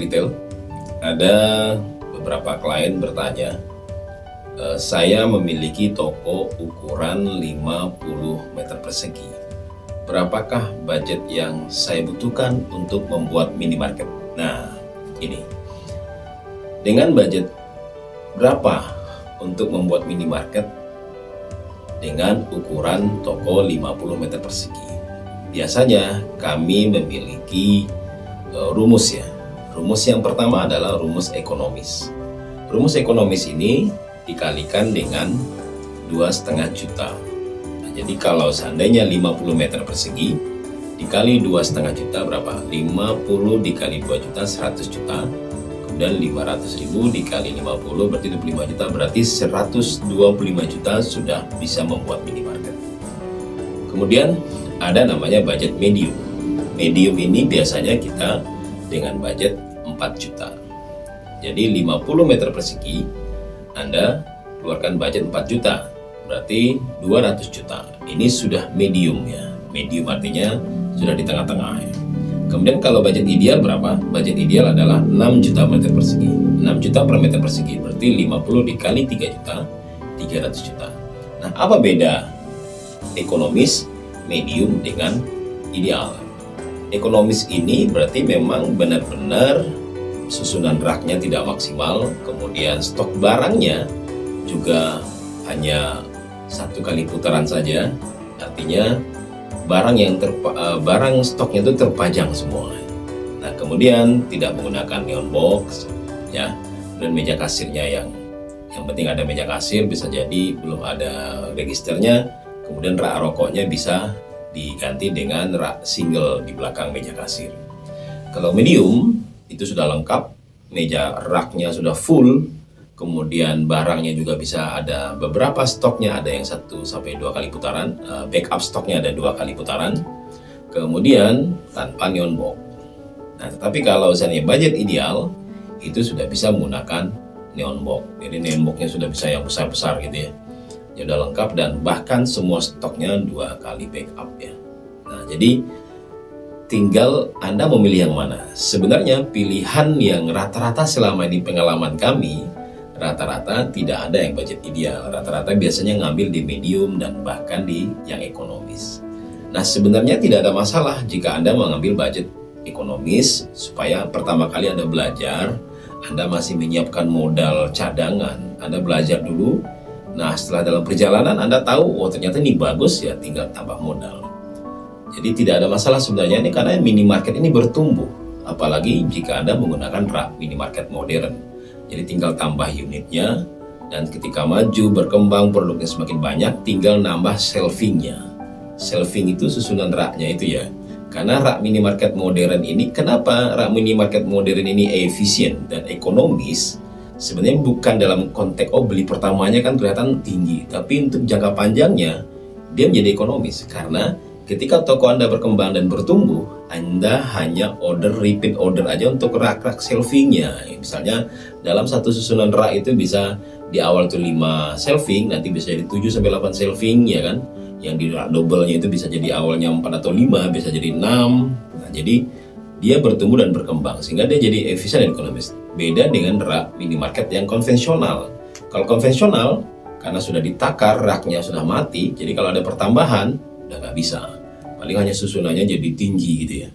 retail. Ada beberapa klien bertanya, saya memiliki toko ukuran 50 meter persegi. Berapakah budget yang saya butuhkan untuk membuat minimarket? Nah, ini. Dengan budget berapa untuk membuat minimarket dengan ukuran toko 50 meter persegi? Biasanya kami memiliki rumus ya. Rumus yang pertama adalah rumus ekonomis. Rumus ekonomis ini dikalikan dengan 2,5 juta. Nah, jadi kalau seandainya 50 meter persegi dikali 2,5 juta berapa? 50 dikali 2 juta 100 juta. Kemudian 500.000 dikali 50 berarti 25 juta, berarti 125 juta sudah bisa membuat minimarket. Kemudian ada namanya budget medium. Medium ini biasanya kita dengan budget 4 juta. Jadi 50 meter persegi Anda keluarkan budget 4 juta, berarti 200 juta. Ini sudah medium ya. Medium artinya sudah di tengah-tengah ya. Kemudian kalau budget ideal berapa? Budget ideal adalah 6 juta meter persegi. 6 juta per meter persegi berarti 50 dikali 3 juta, 300 juta. Nah, apa beda ekonomis, medium dengan ideal? Ekonomis ini berarti memang benar-benar susunan raknya tidak maksimal, kemudian stok barangnya juga hanya 1 kali putaran saja, artinya barang stoknya itu terpajang semua. Nah, kemudian tidak menggunakan neon box ya, dan meja kasirnya yang penting ada meja kasir, bisa jadi belum ada registernya. Kemudian rak rokoknya bisa diganti dengan rak single di belakang meja kasir. Kalau medium itu sudah lengkap, meja raknya sudah full, kemudian barangnya juga bisa ada beberapa stoknya, ada yang 1 sampai 2 kali putaran, backup stoknya ada 2 kali putaran, kemudian tanpa neon box. Nah, tetapi kalau misalnya budget ideal itu sudah bisa menggunakan neon box. Jadi neon boxnya sudah bisa yang besar-besar gitu ya. Ya udah lengkap dan bahkan semua stoknya 2 kali backup ya. Nah, jadi tinggal Anda memilih yang mana. Sebenarnya pilihan yang rata-rata selama ini pengalaman kami, rata-rata tidak ada yang budget ideal. Rata-rata biasanya ngambil di medium dan bahkan di yang ekonomis. Nah, sebenarnya tidak ada masalah jika Anda mengambil budget ekonomis, supaya pertama kali Anda belajar, Anda masih menyiapkan modal cadangan, Anda belajar dulu. Nah, setelah dalam perjalanan Anda tahu, oh ternyata ini bagus ya, tinggal tambah modal. Jadi tidak ada masalah sebenarnya ini, karena minimarket ini bertumbuh. Apalagi jika Anda menggunakan rak minimarket modern. Jadi tinggal tambah unitnya, dan ketika maju berkembang produknya semakin banyak, tinggal nambah shelvingnya. Shelving itu susunan raknya itu ya. Karena rak minimarket modern ini, kenapa rak minimarket modern ini efisien dan ekonomis? Sebenarnya bukan dalam konteks beli pertamanya kan kelihatan tinggi, tapi untuk jangka panjangnya dia menjadi ekonomis, karena ketika toko Anda berkembang dan bertumbuh, Anda hanya repeat order aja untuk rak-rak shelvingnya. Misalnya dalam satu susunan rak itu bisa di awal itu 5 shelving, nanti bisa jadi 7 sampai 8 shelving ya kan. Yang di rak double-nya itu bisa jadi awalnya 4 atau 5, bisa jadi 6. Nah, jadi dia bertumbuh dan berkembang sehingga dia jadi efisien dan ekonomis. Beda dengan rak minimarket yang konvensional. Kalau konvensional, karena sudah ditakar, raknya sudah mati, jadi kalau ada pertambahan udah nggak bisa. Paling hanya susunannya jadi tinggi gitu ya.